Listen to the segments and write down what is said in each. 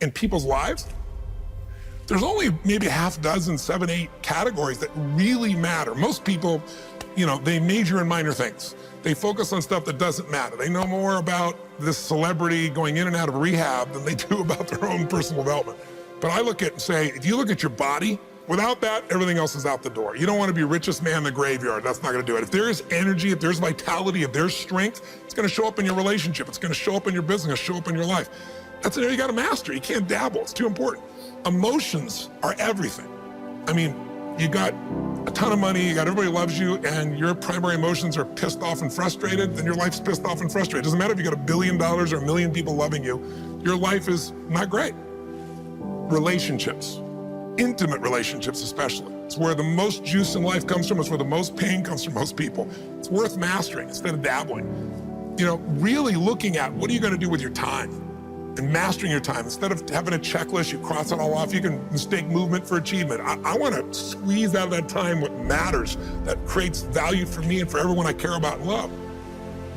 in people's lives, there's only maybe a half dozen, 7, 8 categories that really matter. Most people, they major in minor things. They focus on stuff that doesn't matter. They know more about this celebrity going in and out of rehab than they do about their own personal development. But I look at and say, if you look at your body, without that, everything else is out the door. You don't want to be richest man in the graveyard. That's not going to do it. If there is energy, if there's vitality, if there's strength, it's going to show up in your relationship. It's going to show up in your business, it's going to show up in your life. That's an area you got to master. You can't dabble. It's too important. Emotions are everything. I mean, you got a ton of money, you got everybody loves you, and your primary emotions are pissed off and frustrated, then your life's pissed off and frustrated. It doesn't matter if you got $1 billion or 1 million people loving you, your life is not great. Relationships, intimate relationships especially. It's where the most juice in life comes from. It's where the most pain comes from most people. It's worth mastering instead of dabbling. Really looking at what are you going to do with your time and mastering your time. Instead of having a checklist, you cross it all off. You can mistake movement for achievement. I want to squeeze out of that time what matters, that creates value for me and for everyone I care about and love.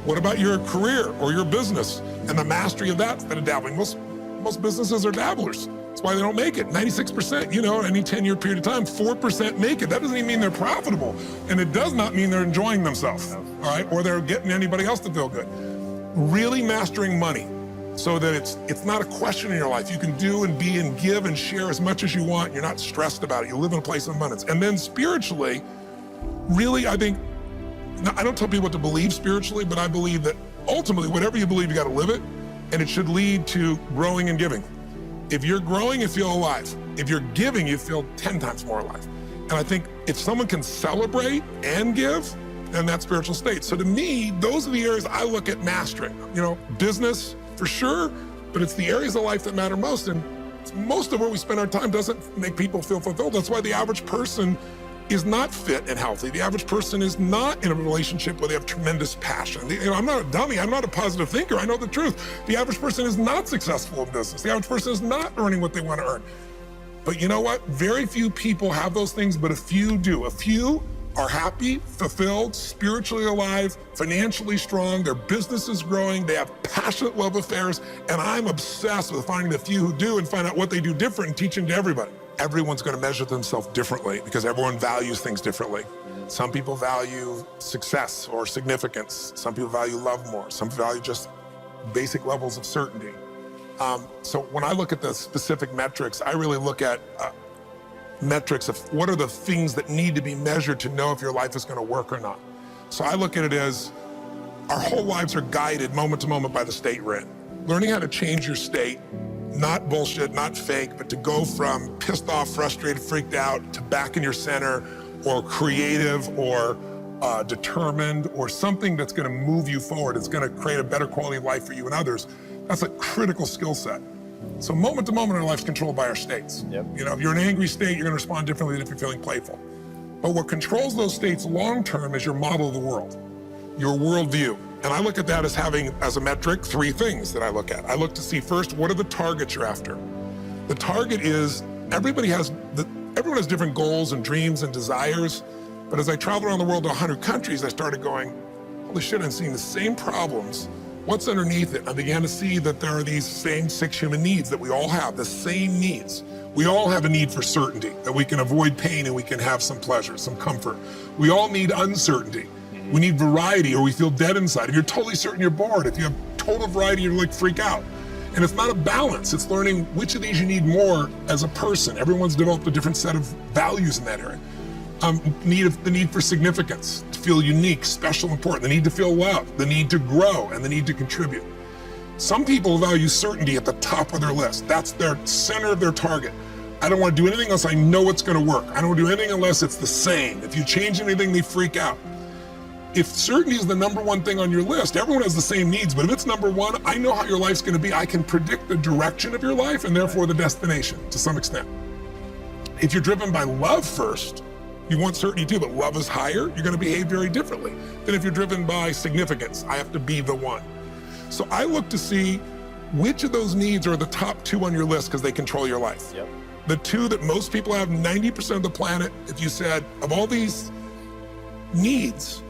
What about your career or your business and the mastery of that instead of dabbling? Most businesses are dabblers. That's why they don't make it. 96%, in any 10-year period of time, 4% make it. That doesn't even mean they're profitable. And it does not mean they're enjoying themselves, all right? Or they're getting anybody else to feel good. Really mastering money so that it's not a question in your life. You can do and be and give and share as much as you want. You're not stressed about it. You live in a place of abundance. And then spiritually, really, I think, I don't tell people what to believe spiritually, but I believe that ultimately, whatever you believe, you got to live it, and it should lead to growing and giving. If you're growing, you feel alive. If you're giving, you feel 10 times more alive. And I think if someone can celebrate and give, then that's spiritual state. So to me, those are the areas I look at mastering. Business, for sure, but it's the areas of life that matter most. And most of where we spend our time doesn't make people feel fulfilled. That's why the average person is not fit and healthy. The average person is not in a relationship where they have tremendous passion. I'm not a dummy. I'm not a positive thinker. I know the truth. The average person is not successful in business. The average person is not earning what they want to earn. But you know what? Very few people have those things, but a few do. A few are happy, fulfilled, spiritually alive, financially strong, their business is growing, they have passionate love affairs, and I'm obsessed with finding the few who do and find out what they do different and teaching to everybody. Everyone's going to measure themselves differently because everyone values things differently. Some people value success or significance. Some people value love more. Some value just basic levels of certainty. So when I look at the specific metrics, I really look at metrics of what are the things that need to be measured to know if your life is going to work or not. So I look at it as our whole lives are guided moment to moment by the state we're in. Learning how to change your state, not bullshit, not fake, but to go from pissed off, frustrated, freaked out to back in your center or creative or determined or something that's going to move you forward. It's going to create a better quality of life for you and others. That's a critical skill set. So moment to moment, our life's controlled by our states. Yep. If you're in an angry state, you're going to respond differently than if you're feeling playful. But what controls those states long term is your model of the world, your worldview. And I look at that as having, as a metric, 3 things that I look at. I look to see first, what are the targets you're after? The target is, everyone has different goals and dreams and desires. But as I traveled around the world to 100 countries, I started going, holy shit, I'm seeing the same problems. What's underneath it? I began to see that there are these same 6 human needs that we all have, the same needs. We all have a need for certainty, that we can avoid pain and we can have some pleasure, some comfort. We all need uncertainty. We need variety or we feel dead inside. If you're totally certain, you're bored. If you have total variety, you're like freak out. And it's not a balance. It's learning which of these you need more as a person. Everyone's developed a different set of values in that area. The need for significance, to feel unique, special, important, the need to feel loved, the need to grow, and the need to contribute. Some people value certainty at the top of their list. That's their center of their target. I don't want to do anything unless I know it's going to work. I don't want to do anything unless it's the same. If you change anything, they freak out. If certainty is the #1 thing on your list, everyone has the same needs, but if it's #1, I know how your life's going to be. I can predict the direction of your life and therefore the destination to some extent. If you're driven by love first, you want certainty too, but love is higher, you're going to behave very differently than if you're driven by significance. I have to be the one. So I look to see which of those needs are the top 2 on your list because they control your life. Yep. The 2 that most people have, 90% of the planet, if you said, of all these needs,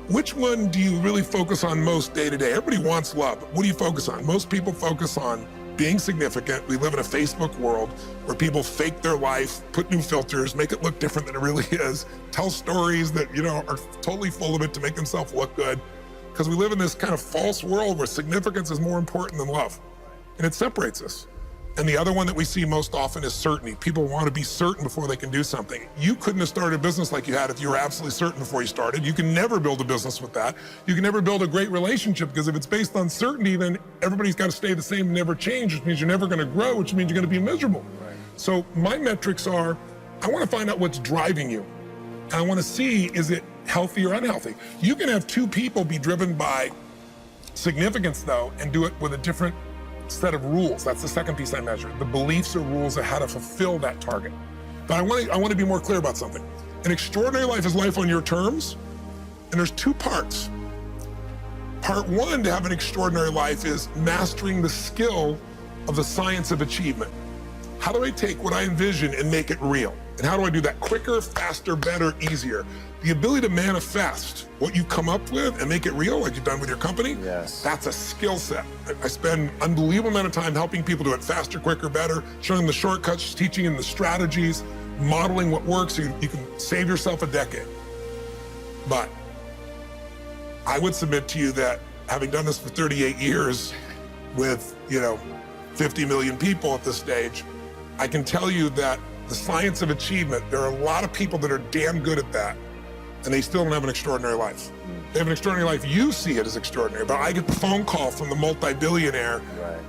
which one do you really focus on most day to day? Everybody wants love. What do you focus on? Most people focus on being significant. We live in a Facebook world where people fake their life, put new filters, make it look different than it really is, tell stories that, are totally full of it to make themselves look good. Because we live in this kind of false world where significance is more important than love. And it separates us. And the other one that we see most often is certainty. People want to be certain before they can do something. You couldn't have started a business like you had if you were absolutely certain before you started. You can never build a business with that. You can never build a great relationship, because if it's based on certainty, then everybody's got to stay the same and never change, which means you're never going to grow, which means you're going to be miserable. Right. So my metrics are, I want to find out what's driving you. And I want to see, is it healthy or unhealthy? You can have two people be driven by significance, though, and do it with a different set of rules. That's the second piece I measure. The beliefs or rules of how to fulfill that target. But I want to be more clear about something. An extraordinary life is life on your terms, and there's two parts. Part one to have an extraordinary life is mastering the skill of the science of achievement. How do I take what I envision and make it real? And how do I do that quicker, faster, better, easier? The ability to manifest what you come up with and make it real, like you've done with your company, yes, that's a skill set. I spend an unbelievable amount of time helping people do it faster, quicker, better, showing them the shortcuts, teaching them the strategies, modeling what works so you can save yourself a decade. But I would submit to you that having done this for 38 years with, 50 million people at this stage, I can tell you that the science of achievement, there are a lot of people that are damn good at that, and they still don't have an extraordinary life. They have an extraordinary life. You see it as extraordinary, but I get the phone call from the multi-billionaire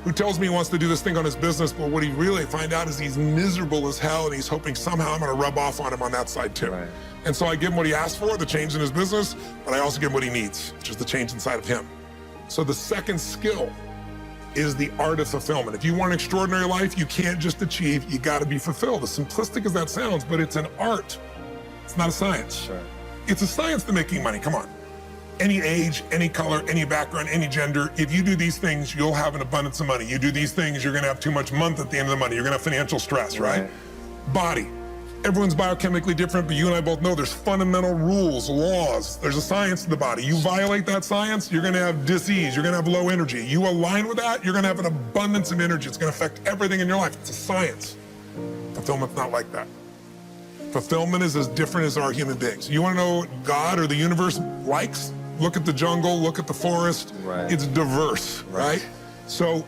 who tells me he wants to do this thing on his business, but what he really find out is he's miserable as hell, and he's hoping somehow I'm going to rub off on him on that side too. Right. And so I give him what he asked for, the change in his business, but I also give him what he needs, which is the change inside of him. So the second skill is the art of fulfillment. If you want an extraordinary life, you can't just achieve, you got to be fulfilled. As simplistic as that sounds, but it's an art. It's not a science. Sure. It's a science to making money, come on. Any age, any color, any background, any gender, if you do these things, you'll have an abundance of money. You do these things, you're gonna have too much month at the end of the money. You're gonna have financial stress, right? Body. Everyone's biochemically different, but you and I both know there's fundamental rules, laws. There's a science to the body. You violate that science, you're gonna have disease, you're gonna have low energy. You align with that, you're gonna have an abundance of energy. It's gonna affect everything in your life. It's a science. Fulfillment's not like that. Fulfillment is as different as our human beings. You wanna know what God or the universe likes? Look at the jungle, look at the forest. Right. It's diverse, right? So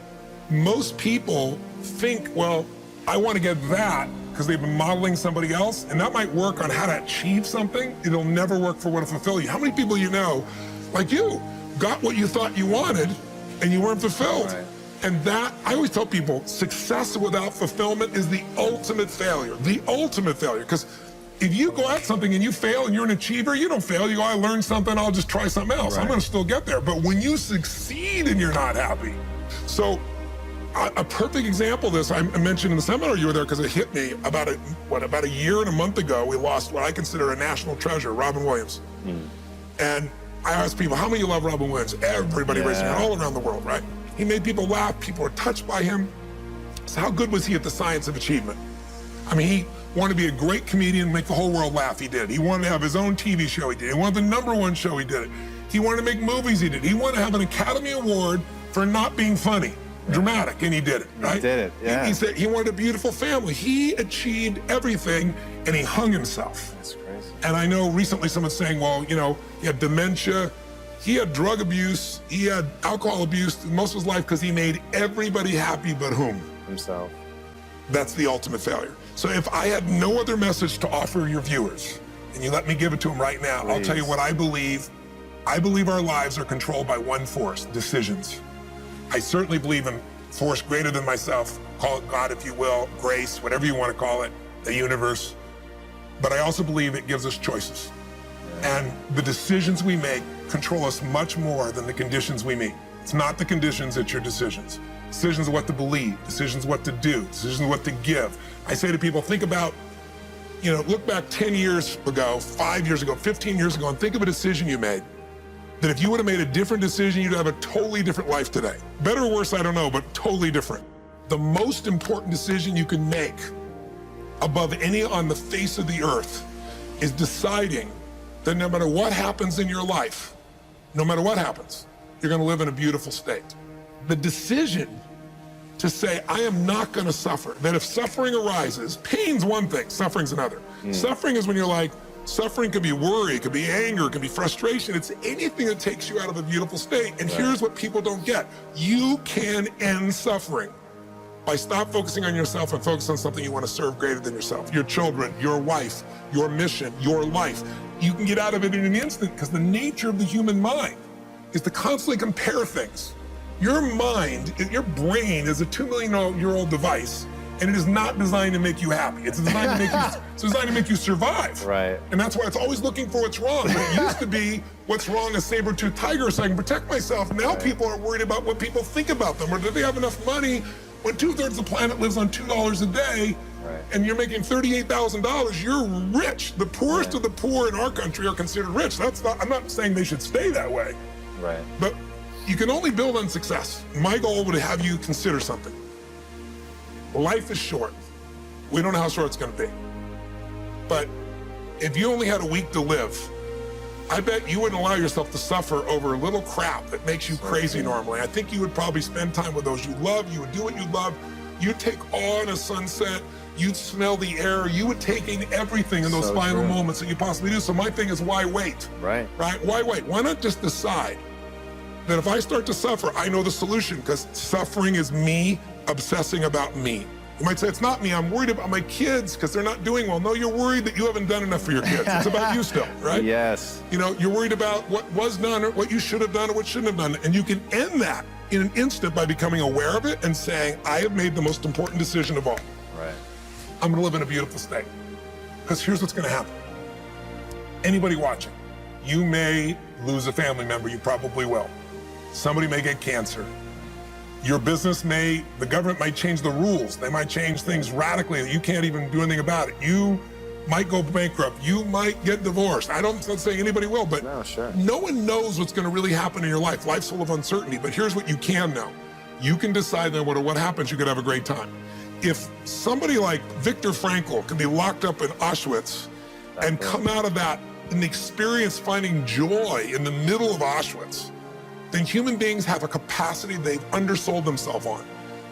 most people think, well, I wanna get that, because they've been modeling somebody else, and that might work on how to achieve something. It'll never work for what to fulfill you. How many people you know, like you, got what you thought you wanted and you weren't fulfilled? Right. And that, I always tell people, success without fulfillment is the ultimate failure, because if you go at something and you fail and you're an achiever, you don't fail. You go, I learned something, I'll just try something else. Right. I'm gonna still get there. But when you succeed and you're not happy. So a perfect example of this, I mentioned in the seminar you were there because it hit me about a year and a month ago, we lost what I consider a national treasure, Robbin Williams. And I asked people, how many of you love Robbin Williams? Everybody raising their hand all around the world, right? He made people laugh, people were touched by him. So how good was he at the science of achievement? I mean, he wanted to be a great comedian, make the whole world laugh, he did. He wanted to have his own TV show, he did. He wanted the #1 show, he did it. He wanted to make movies, he did. He wanted to have an Academy Award for not being funny, dramatic, and he did it, right? He did it, yeah. He said he wanted a beautiful family. He achieved everything, and he hung himself. That's crazy. And I know recently someone's saying, well, he had dementia, he had drug abuse, he had alcohol abuse most of his life because he made everybody happy but whom? Himself. That's the ultimate failure. So if I had no other message to offer your viewers, and you let me give it to them right now, I'll tell you what I believe. I believe our lives are controlled by one force, decisions. I certainly believe in force greater than myself, call it God if you will, grace, whatever you want to call it, the universe. But I also believe it gives us choices. And the decisions we make control us much more than the conditions we meet. It's not the conditions, it's your decisions. Decisions of what to believe, decisions what to do, decisions what to give. I say to people, think about, look back 10 years ago, 5 years ago, 15 years ago, and think of a decision you made. That if you would have made a different decision, you'd have a totally different life today. Better or worse, I don't know, but totally different. The most important decision you can make above any on the face of the earth is deciding that no matter what happens in your life, no matter what happens, you're gonna live in a beautiful state. The decision to say, I am not going to suffer. That if suffering arises, pain's one thing, suffering's another. Suffering is when you're like, suffering could be worry, it could be anger, it could be frustration. It's anything that takes you out of a beautiful state. And here's what people don't get. You can end suffering by stop focusing on yourself and focus on something you want to serve greater than yourself. Your children, your wife, your mission, your life. You can get out of it in an instant because the nature of the human mind is to constantly compare things. Your mind, your brain is a 2 million year old device, and it is not designed to make you happy. It's designed to make you survive. Right. And that's why it's always looking for what's wrong. But it used to be what's wrong, a saber-toothed tiger, so I can protect myself. Now people are worried about what people think about them, or do they have enough money when 2/3 of the planet lives on $2 a day, and you're making $38,000, you're rich. The poorest of the poor in our country are considered rich. I'm not saying they should stay that way. Right. But you can only build on success. My goal would have you consider something. Life is short. We don't know how short it's going to be. But if you only had a week to live, I bet you wouldn't allow yourself to suffer over a little crap that makes you crazy normally. I think you would probably spend time with those you love. You would do what you love. You'd take awe in a sunset. You'd smell the air. You would take in everything in those final moments that you possibly do. So my thing is, why wait? Right. Why wait? Why not just decide that if I start to suffer, I know the solution, because suffering is me obsessing about me. You might say, it's not me, I'm worried about my kids because they're not doing well. No, you're worried that you haven't done enough for your kids. It's about you still, right? Yes. You know, you're worried about what was done or what you should have done or what shouldn't have done. And you can end that in an instant by becoming aware of it and saying, I have made the most important decision of all. Right. I'm gonna live in a beautiful state. Because here's what's gonna happen. Anybody watching, you may lose a family member, you probably will. Somebody may get cancer. Your business the government might change the rules. They might change things radically that you can't even do anything about it. You might go bankrupt. You might get divorced. I'm not saying anybody will, but no one knows what's gonna really happen in your life. Life's full of uncertainty, but here's what you can know. You can decide that what happens, you could have a great time. If somebody like Viktor Frankl can be locked up in Auschwitz and come out of that and experience finding joy in the middle of Auschwitz, then human beings have a capacity they've undersold themselves on.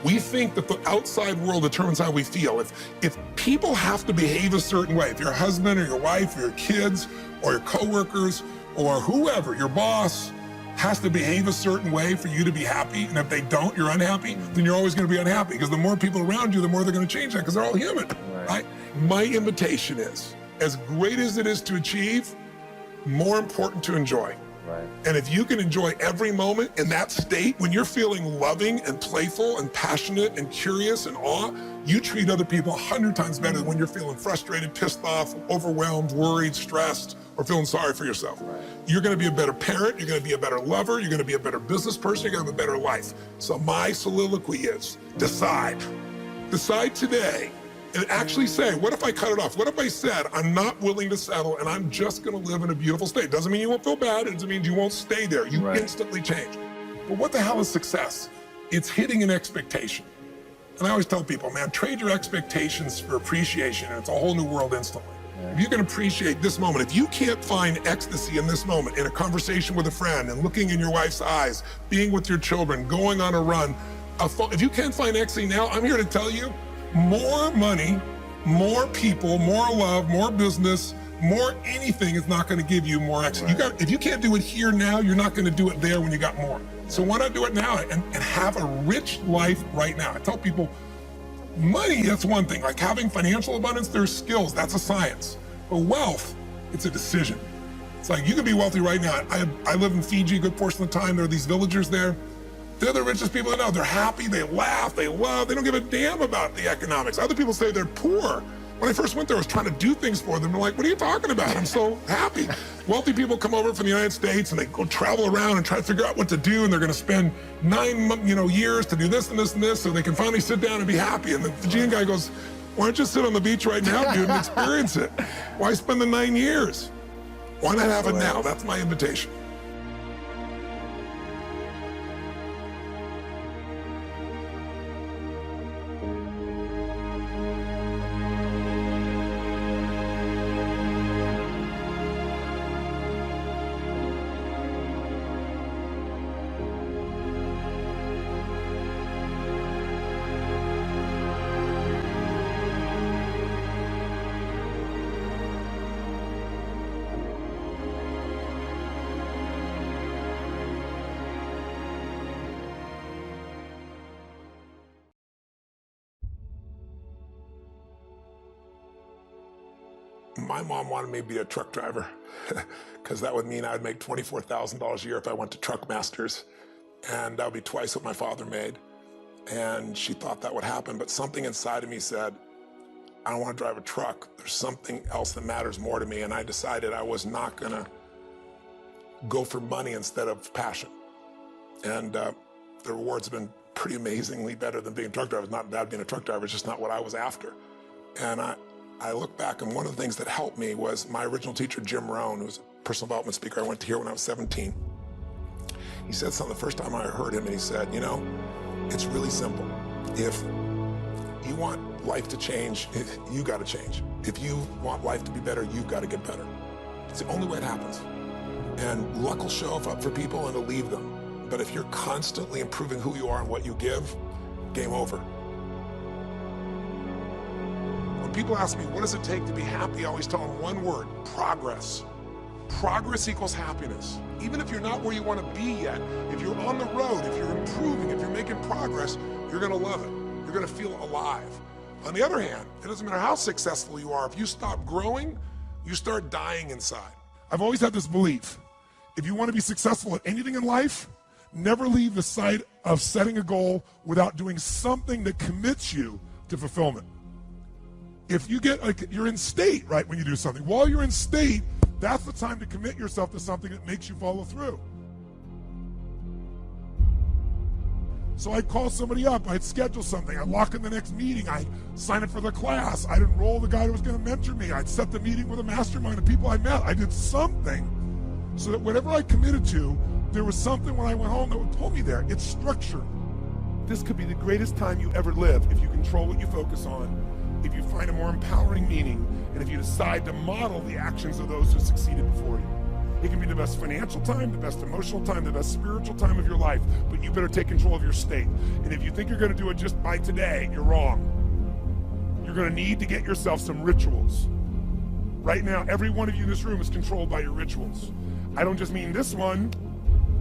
We think that the outside world determines how we feel. If people have to behave a certain way, if your husband or your wife or your kids or your coworkers or whoever, your boss, has to behave a certain way for you to be happy, and if they don't, you're unhappy, then you're always gonna be unhappy, because the more people around you, the more they're gonna change that, because they're all human, right? My invitation is, as great as it is to achieve, more important to enjoy. Right. And if you can enjoy every moment in that state, when you're feeling loving and playful and passionate and curious and awe, you treat other people 100 times better than when you're feeling frustrated, pissed off, overwhelmed, worried, stressed, or feeling sorry for yourself. Right. You're gonna be a better parent, you're gonna be a better lover, you're gonna be a better business person, you're gonna have a better life. So my soliloquy is, decide. Decide today and actually say, what if I cut it off? What if I said, I'm not willing to settle and I'm just gonna live in a beautiful state? Doesn't mean you won't feel bad, it doesn't mean you won't stay there. You instantly change. But what the hell is success? It's hitting an expectation. And I always tell people, man, trade your expectations for appreciation, and it's a whole new world instantly. If you can appreciate this moment, if you can't find ecstasy in this moment, in a conversation with a friend and looking in your wife's eyes, being with your children, going on a run, if you can't find ecstasy now, I'm here to tell you, more money, more people, more love, more business, more anything is not gonna give you more ecstasy. If you can't do it here now, you're not gonna do it there when you got more. So why not do it now and have a rich life right now? I tell people, money, that's one thing. Like having financial abundance, there's skills, that's a science. But wealth, it's a decision. It's like you can be wealthy right now. I live in Fiji a good portion of the time. There are these villagers there. They're the richest people I know. They're happy, they laugh, they love, they don't give a damn about the economics. Other people say they're poor. When I first went there, I was trying to do things for them. They're like, what are you talking about? I'm so happy. Wealthy people come over from the United States and they go travel around and try to figure out what to do, and they're gonna spend 9 years to do this and this and this so they can finally sit down and be happy. And the Fijian guy goes, why don't you sit on the beach right now, dude, and experience it? Why spend the 9 years? Why not have it now? That's my invitation. My mom wanted me to be a truck driver because that would mean I would make $24,000 a year if I went to Truck Masters, and that would be twice what my father made. And she thought that would happen, but something inside of me said, I don't want to drive a truck. There's something else that matters more to me, and I decided I was not going to go for money instead of passion. And the rewards have been pretty amazingly better than being a truck driver. It's not bad being a truck driver, it's just not what I was after. And I look back, and one of the things that helped me was my original teacher, Jim Rohn, who was a personal development speaker I went to hear when I was 17. He said something the first time I heard him, and he said, you know, it's really simple. If you want life to change, you got to change. If you want life to be better, you've got to get better. It's the only way it happens. And luck will show up for people and it'll leave them. But if you're constantly improving who you are and what you give, game over. When people ask me, what does it take to be happy? I always tell them one word: progress. Progress equals happiness. Even if you're not where you want to be yet, if you're on the road, if you're improving, if you're making progress, you're going to love it. You're going to feel alive. On the other hand, it doesn't matter how successful you are. If you stop growing, you start dying inside. I've always had this belief: if you want to be successful at anything in life, never leave the sight of setting a goal without doing something that commits you to fulfillment. If you get, like, you're in state, right, when you do something. While you're in state, that's the time to commit yourself to something that makes you follow through. So I'd call somebody up, I'd schedule something, I'd lock in the next meeting, I'd sign up for the class, I'd enroll the guy who was going to mentor me, I'd set the meeting with a mastermind of people I met. I did something so that whatever I committed to, there was something when I went home that would pull me there. It's structure. This could be the greatest time you ever live if you control what you focus on, if you find a more empowering meaning, and if you decide to model the actions of those who succeeded before you. It can be the best financial time, the best emotional time, the best spiritual time of your life, but you better take control of your state. And if you think you're going to do it just by today, you're wrong. You're going to need to get yourself some rituals. Right now, every one of you in this room is controlled by your rituals. I don't just mean this one.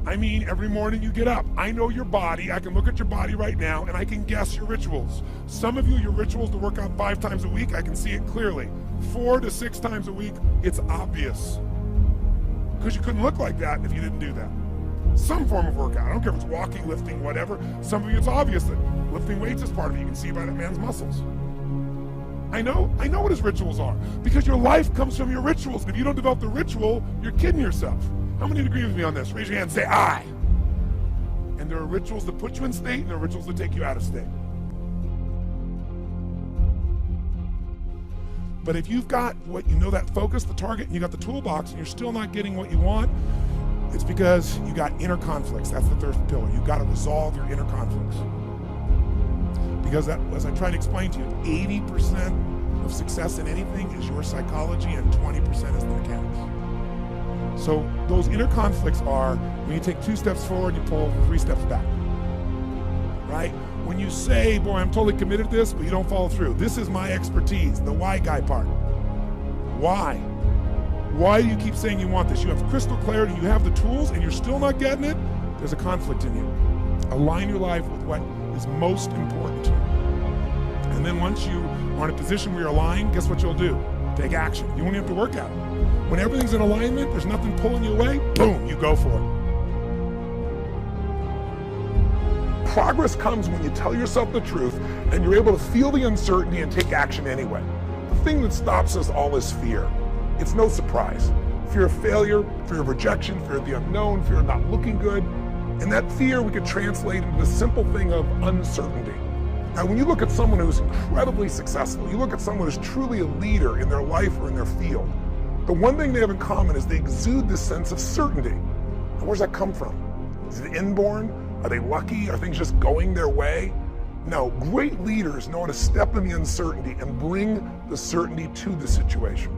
I mean every morning you get up. I know your body. I can look at your body right now, and I can guess your rituals. Some of you, your rituals to work out 5 times a week, I can see it clearly. 4 to 6 times a week, it's obvious. Because you couldn't look like that if you didn't do that. Some form of workout. I don't care if it's walking, lifting, whatever. Some of you, it's obvious that lifting weights is part of it. You can see by that man's muscles. I know what his rituals are, because your life comes from your rituals. And if you don't develop the ritual, you're kidding yourself. How many agree with me on this? Raise your hand and say, I. And there are rituals that put you in state, and there are rituals that take you out of state. But if you've got what you know, that focus, the target, and you got the toolbox, and you're still not getting what you want, it's because you got inner conflicts. That's the third pillar. You've got to resolve your inner conflicts. Because that, as I tried to explain to you, 80% of success in anything is your psychology, and 20% is the mechanics. So those inner conflicts are when you take 2 steps forward, you pull 3 steps back, right? When you say, boy, I'm totally committed to this, but you don't follow through. This is my expertise, the why guy part. Why? Why do you keep saying you want this? You have crystal clarity, you have the tools, and you're still not getting it? There's a conflict in you. Align your life with what is most important to you. And then once you are in a position where you're aligned, guess what you'll do? Take action. You won't even have to work at it. When everything's in alignment, there's nothing pulling you away, boom, you go for it. Progress comes when you tell yourself the truth and you're able to feel the uncertainty and take action anyway. The thing that stops us all is fear. It's no surprise. Fear of failure, fear of rejection, fear of the unknown, fear of not looking good. And that fear we could translate into the simple thing of uncertainty. Now, when you look at someone who's incredibly successful, you look at someone who's truly a leader in their life or in their field, the one thing they have in common is they exude this sense of certainty. Now, where's that come from? Is it inborn? Are they lucky? Are things just going their way? No, great leaders know how to step in the uncertainty and bring the certainty to the situation.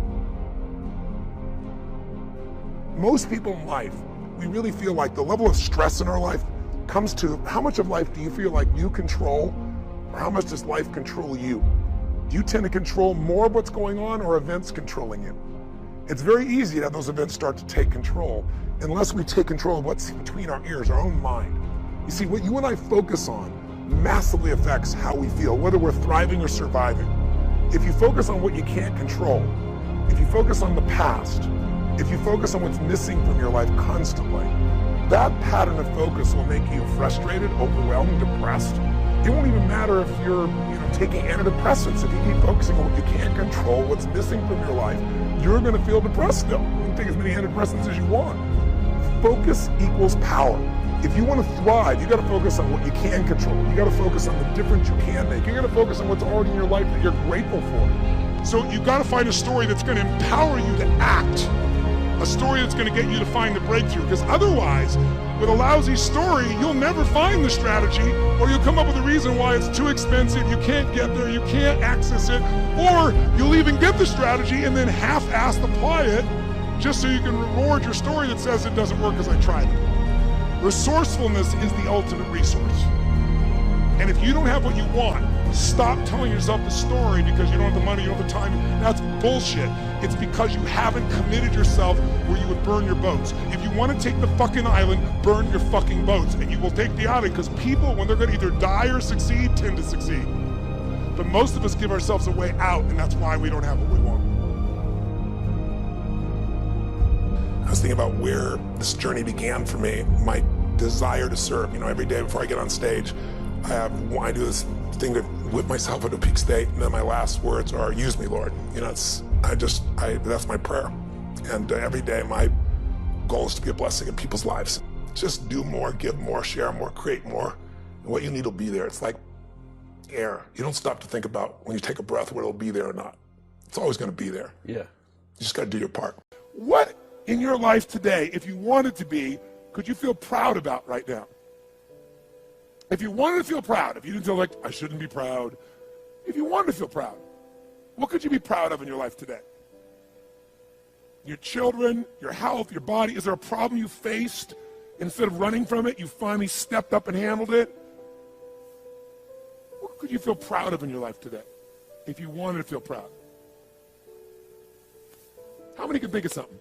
Most people in life, we really feel like the level of stress in our life comes to how much of life do you feel like you control, or how much does life control you? Do you tend to control more of what's going on, or events controlling you? It's very easy to have those events start to take control unless we take control of what's between our ears, our own mind. You see, what you and I focus on massively affects how we feel, whether we're thriving or surviving. If you focus on what you can't control, if you focus on the past, if you focus on what's missing from your life constantly, that pattern of focus will make you frustrated, overwhelmed, depressed. It won't even matter if you're taking antidepressants. If you keep focusing on what you can't control, what's missing from your life, you're going to feel depressed still. You can take as many antidepressants as you want. Focus equals power. If you want to thrive, you got to focus on what you can control. You got to focus on the difference you can make. You got to focus on what's already in your life that you're grateful for. So you got to find a story that's going to empower you to act. A story that's going to get you to find the breakthrough. Because otherwise, with a lousy story, you'll never find the strategy, or you'll come up with a reason why it's too expensive, you can't get there, you can't access it, or you'll even get the strategy and then half-assed apply it just so you can reward your story that says it doesn't work because I tried it. Resourcefulness is the ultimate resource. And if you don't have what you want, stop telling yourself the story because you don't have the money, you don't have the time. That's bullshit. It's because you haven't committed yourself where you would burn your boats. If you want to take the fucking island, burn your fucking boats, and you will take the island, because people, when they're going to either die or succeed, tend to succeed. But most of us give ourselves a way out, and that's why we don't have what we want. I was thinking about where this journey began for me, my desire to serve. Every day before I get on stage, I do this thing to whip myself into a peak state, and then my last words are, "Use me, Lord." That's my prayer. And every day my goal is to be a blessing in people's lives. Just do more, give more, share more, create more. And what you need will be there. It's like air. You don't stop to think about when you take a breath whether it'll be there or not. It's always going to be there. Yeah. You just got to do your part. What in your life today, if you wanted to be, could you feel proud about right now? If you wanted to feel proud, if you didn't feel like, I shouldn't be proud, if you wanted to feel proud, what could you be proud of in your life today? Your children, your health, your body. Is there a problem you faced? Instead of running from it, you finally stepped up and handled it? What could you feel proud of in your life today if you wanted to feel proud? How many can think of something?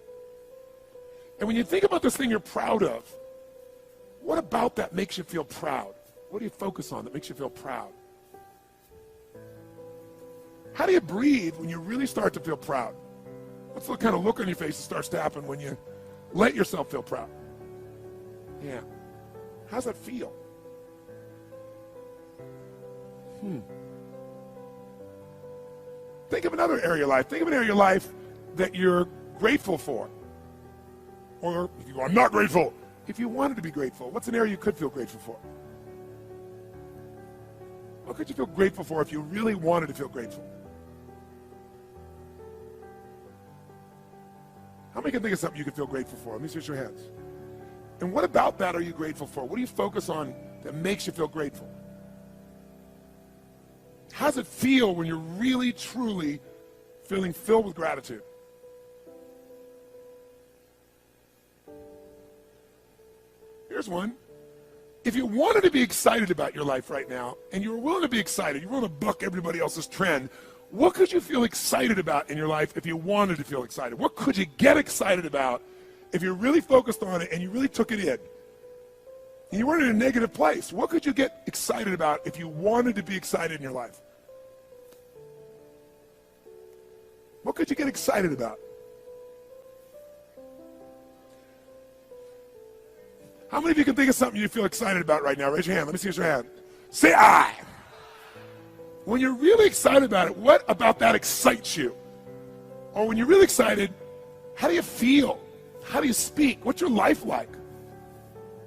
And when you think about this thing you're proud of, what about that makes you feel proud? What do you focus on that makes you feel proud? How do you breathe when you really start to feel proud? What's the kind of look on your face that starts to happen when you let yourself feel proud? Yeah. How's that feel? Think of another area of your life. Think of an area of your life that you're grateful for. Or if you go, I'm not grateful. If you wanted to be grateful, what's an area you could feel grateful for? What could you feel grateful for if you really wanted to feel grateful? How many can think of something you could feel grateful for? Let me see your hands. And what about that are you grateful for? What do you focus on that makes you feel grateful? How does it feel when you're really, truly feeling filled with gratitude? Here's one. If you wanted to be excited about your life right now, and you were willing to be excited, you're willing to buck everybody else's trend, what could you feel excited about in your life if you wanted to feel excited? What could you get excited about if you really focused on it and you really took it in? And you weren't in a negative place. What could you get excited about if you wanted to be excited in your life? What could you get excited about? How many of you can think of something you feel excited about right now? Raise your hand. Let me see your hand. Say I. When you're really excited about it, what about that excites you? Or when you're really excited, how do you feel? How do you speak? What's your life like?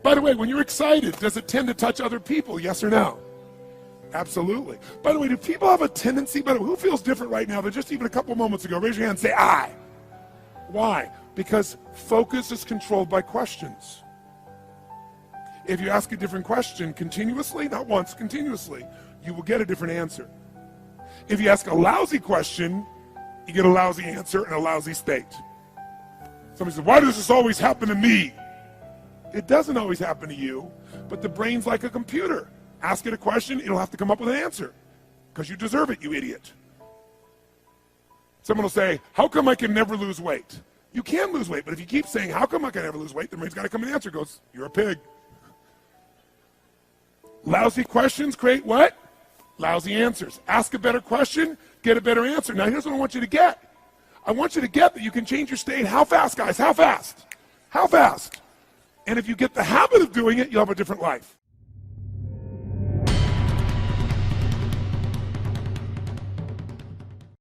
By the way, when you're excited, does it tend to touch other people? Yes or no? Absolutely. By the way, do people have a tendency, who feels different right now than just even a couple moments ago? Raise your hand and say I. Why? Because focus is controlled by questions. If you ask a different question continuously, not once, continuously, you will get a different answer. If you ask a lousy question, you get a lousy answer and a lousy state. Somebody says, why does this always happen to me? It doesn't always happen to you, but the brain's like a computer. Ask it a question, it'll have to come up with an answer because you deserve it, you idiot. Someone will say, how come I can never lose weight? You can lose weight, but if you keep saying, how come I can never lose weight, the brain's got to come with an answer. It goes, you're a pig. Lousy questions create what? Lousy answers. Ask a better question, get a better answer. Now here's what I want you to get. I want you to get that you can change your state. How fast, guys? How fast? How fast? And if you get the habit of doing it, you'll have a different life.